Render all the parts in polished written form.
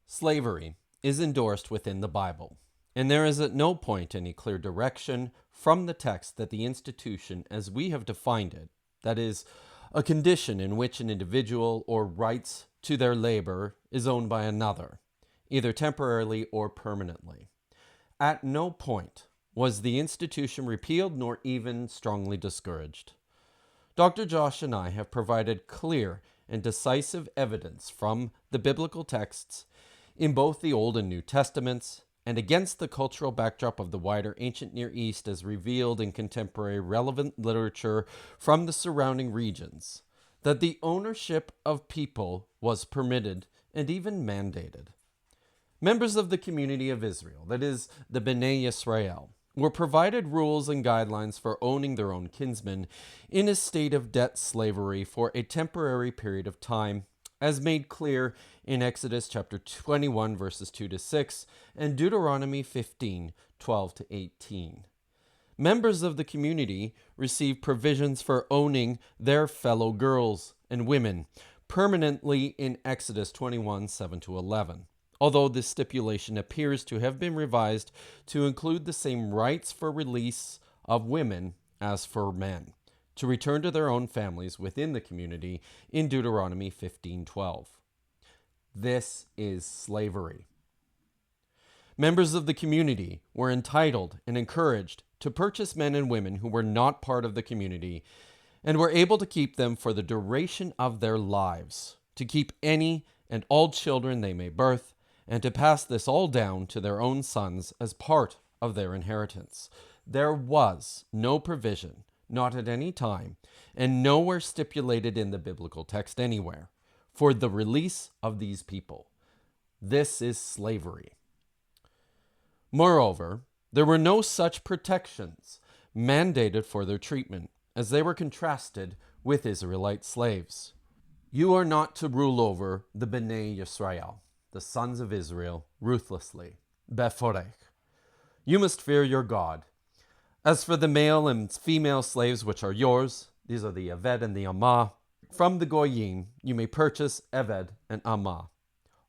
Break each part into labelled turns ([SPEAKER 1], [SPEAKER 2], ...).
[SPEAKER 1] Slavery is endorsed within the Bible, and there is at no point any clear direction from the text that the institution as we have defined it, that is, a condition in which an individual or rights to their labor is owned by another, either temporarily or permanently. At no point was the institution repealed nor even strongly discouraged. Dr. Josh and I have provided clear and decisive evidence from the biblical texts in both the Old and New Testaments, and against the cultural backdrop of the wider ancient Near East as revealed in contemporary relevant literature from the surrounding regions, that the ownership of people was permitted and even mandated. Members of the community of Israel, that is, the Bnei Yisrael, were provided rules and guidelines for owning their own kinsmen in a state of debt slavery for a temporary period of time, as made clear in Exodus chapter 21, verses 2 to 6, and Deuteronomy 15, 12 to 18. Members of the community received provisions for owning their fellow girls and women permanently in Exodus 21, 7 to 11. Although this stipulation appears to have been revised to include the same rights for release of women as for men, to return to their own families within the community in Deuteronomy 15:12. This is slavery. Members of the community were entitled and encouraged to purchase men and women who were not part of the community and were able to keep them for the duration of their lives, to keep any and all children they may birth, and to pass this all down to their own sons as part of their inheritance. There was no provision, not at any time, and nowhere stipulated in the biblical text anywhere, for the release of these people. This is slavery. Moreover, there were no such protections mandated for their treatment, as they were contrasted with Israelite slaves. You are not to rule over the Bnei Yisrael, the sons of Israel, ruthlessly. Beforech. You must fear your God. As for the male and female slaves which are yours, these are the Eved and the Amah, from the Goyim you may purchase Eved and Amah.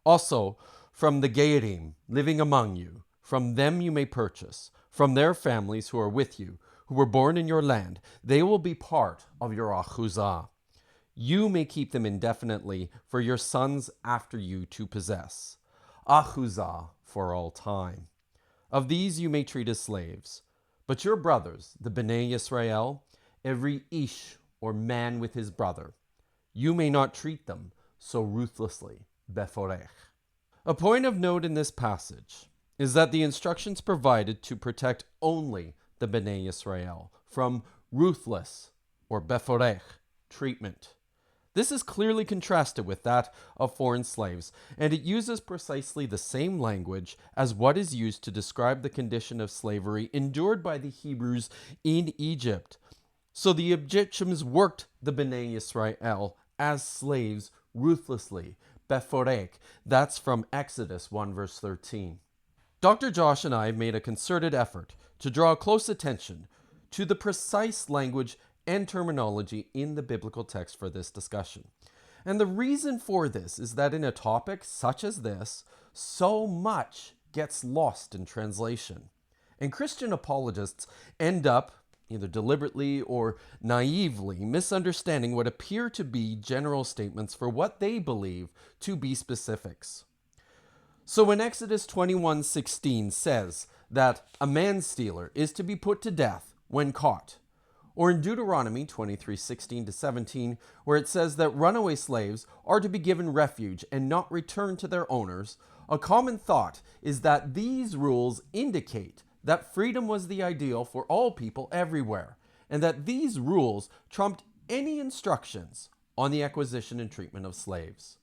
[SPEAKER 1] Also, from the Geirim living among you, from them you may purchase, from their families who are with you, who were born in your land, they will be part of your Achuzah. You may keep them indefinitely for your sons after you to possess. Achuzah for all time. Of these you may treat as slaves. But your brothers, the Bnei Yisrael, every ish or man with his brother, you may not treat them so ruthlessly. Beforech. A point of note in this passage is that the instructions provided to protect only the Bnei Yisrael from ruthless or beforech treatment. This is clearly contrasted with that of foreign slaves, and it uses precisely the same language as what is used to describe the condition of slavery endured by the Hebrews in Egypt. So the Egyptians worked the Bnei Yisrael as slaves ruthlessly. Beforech. That's from Exodus 1 verse 13. Dr. Josh and I made a concerted effort to draw close attention to the precise language and terminology in the biblical text for this discussion. And the reason for this is that in a topic such as this, so much gets lost in translation. And Christian apologists end up, either deliberately or naively, misunderstanding what appear to be general statements for what they believe to be specifics. So when Exodus 21:16 says that a man-stealer is to be put to death when caught, or in Deuteronomy 23:16 to 17, where it says that runaway slaves are to be given refuge and not returned to their owners, a common thought is that these rules indicate that freedom was the ideal for all people everywhere, and that these rules trumped any instructions on the acquisition and treatment of slaves.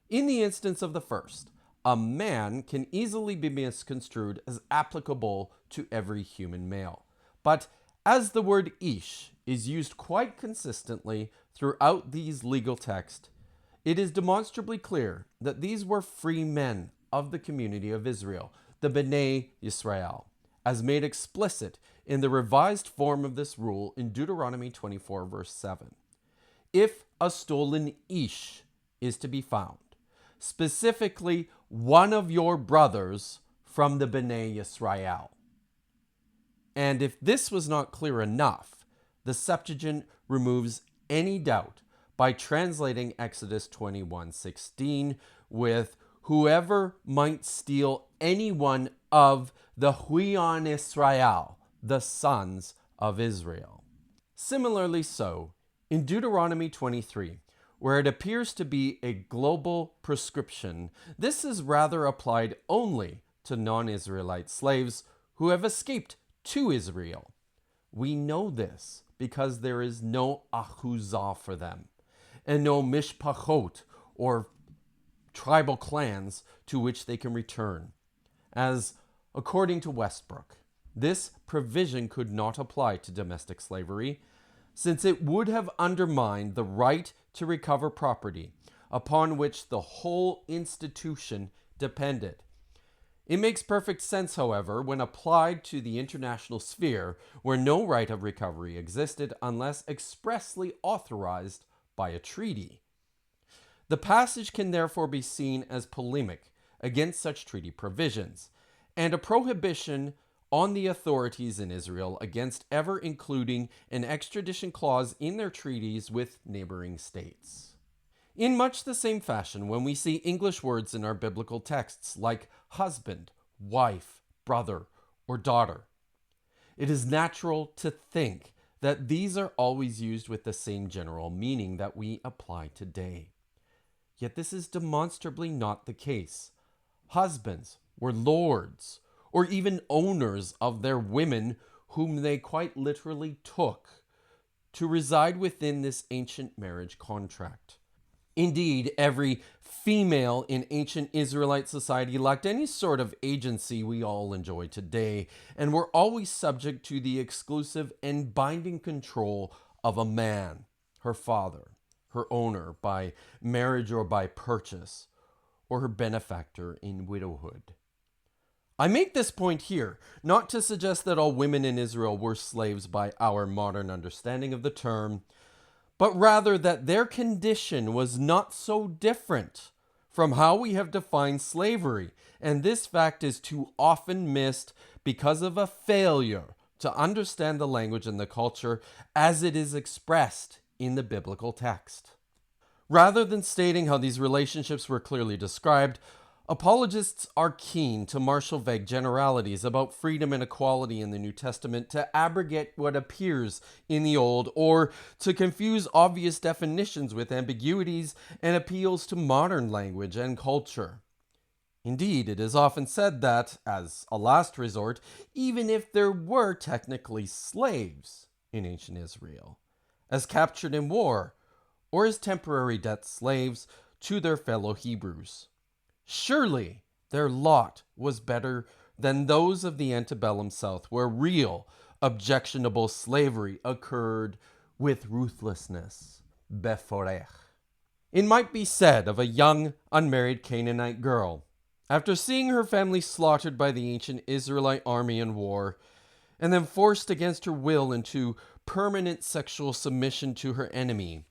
[SPEAKER 1] In the instance of the first, a man can easily be misconstrued as applicable to every human male. But as the word ish is used quite consistently throughout these legal texts, it is demonstrably clear that these were free men of the community of Israel, the Bnei Yisrael, as made explicit in the revised form of this rule in Deuteronomy 24 verse 7. If a stolen ish is to be found, specifically one of your brothers from the Bnei Yisrael. And if this was not clear enough, the Septuagint removes any doubt by translating Exodus 21:16 with whoever might steal any one of the Huyan Israel, the sons of Israel. Similarly so, in Deuteronomy 23, where it appears to be a global prescription, this is rather applied only to non-Israelite slaves who have escaped to Israel. We know this because there is no achuzah for them, and no mishpachot, or tribal clans to which they can return. As, according to Westbrook, this provision could not apply to domestic slavery, since it would have undermined the right to recover property upon which the whole institution depended. It makes perfect sense, however, when applied to the international sphere, where no right of recovery existed unless expressly authorized by a treaty. The passage can therefore be seen as polemic against such treaty provisions, and a prohibition on the authorities in Israel against ever including an extradition clause in their treaties with neighboring states. In much the same fashion, when we see English words in our biblical texts like husband, wife, brother, or daughter, it is natural to think that these are always used with the same general meaning that we apply today. Yet this is demonstrably not the case. Husbands were lords, or even owners of their women, whom they quite literally took to reside within this ancient marriage contract. Indeed, every female in ancient Israelite society lacked any sort of agency we all enjoy today, and were always subject to the exclusive and binding control of a man, her father, her owner by marriage or by purchase, or her benefactor in widowhood. I make this point here, not to suggest that all women in Israel were slaves by our modern understanding of the term, but rather that their condition was not so different from how we have defined slavery, and this fact is too often missed because of a failure to understand the language and the culture as it is expressed in the biblical text. Rather than stating how these relationships were clearly described, apologists are keen to marshal vague generalities about freedom and equality in the New Testament to abrogate what appears in the Old, or to confuse obvious definitions with ambiguities and appeals to modern language and culture. Indeed, it is often said that, as a last resort, even if there were technically slaves in ancient Israel, as captured in war, or as temporary debt slaves to their fellow Hebrews, surely their lot was better than those of the antebellum South, where real, objectionable slavery occurred with ruthlessness, beforech. It might be said of a young, unmarried Canaanite girl, after seeing her family slaughtered by the ancient Israelite army in war, and then forced against her will into permanent sexual submission to her enemy,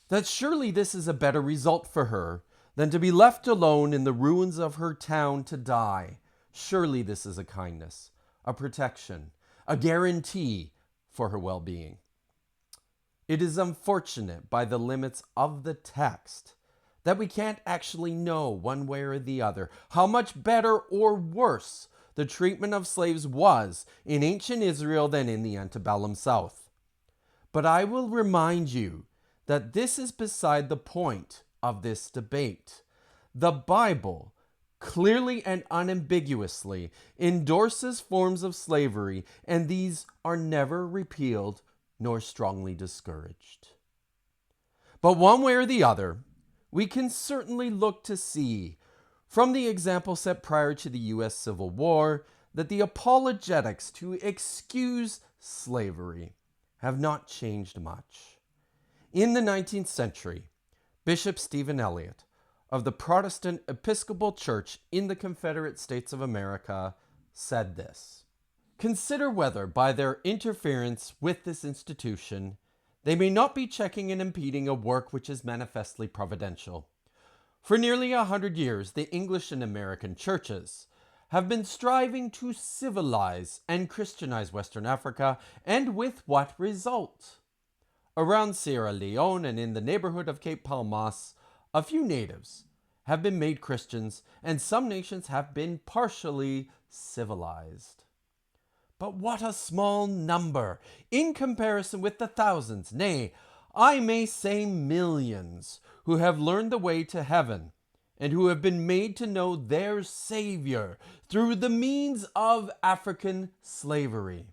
[SPEAKER 1] that surely this is a better result for her than to be left alone in the ruins of her town to die. Surely this is a kindness, a protection, a guarantee for her well-being. It is unfortunate by the limits of the text that we can't actually know one way or the other how much better or worse the treatment of slaves was in ancient Israel than in the antebellum South. But I will remind you that this is beside the point of this debate. The Bible clearly and unambiguously endorses forms of slavery, and these are never repealed nor strongly discouraged. But one way or the other, we can certainly look to see, from the example set prior to the U.S. Civil War, that the apologetics to excuse slavery have not changed much. In the 19th century, Bishop Stephen Elliott of the Protestant Episcopal Church in the Confederate States of America said this: "Consider whether by their interference with this institution they may not be checking and impeding a work which is manifestly providential. For nearly 100 years, the English and American churches have been striving to civilize and Christianize Western Africa, and with what result? Around Sierra Leone and in the neighborhood of Cape Palmas, a few natives have been made Christians, and some nations have been partially civilized. But what a small number in comparison with the thousands, nay, I may say millions, who have learned the way to heaven and who have been made to know their Savior through the means of African slavery.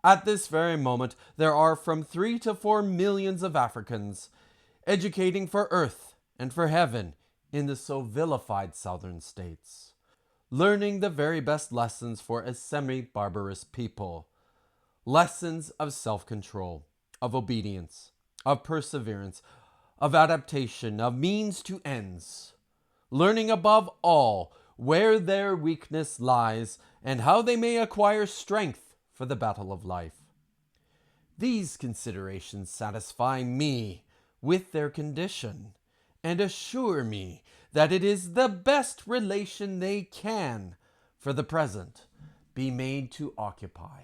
[SPEAKER 1] At this very moment, there are from 3 to 4 millions of Africans educating for earth and for heaven in the so vilified southern states, learning the very best lessons for a semi-barbarous people, lessons of self-control, of obedience, of perseverance, of adaptation, of means to ends, learning above all where their weakness lies and how they may acquire strength for the battle of life. These considerations satisfy me with their condition and assure me that it is the best relation they can, for the present, be made to occupy.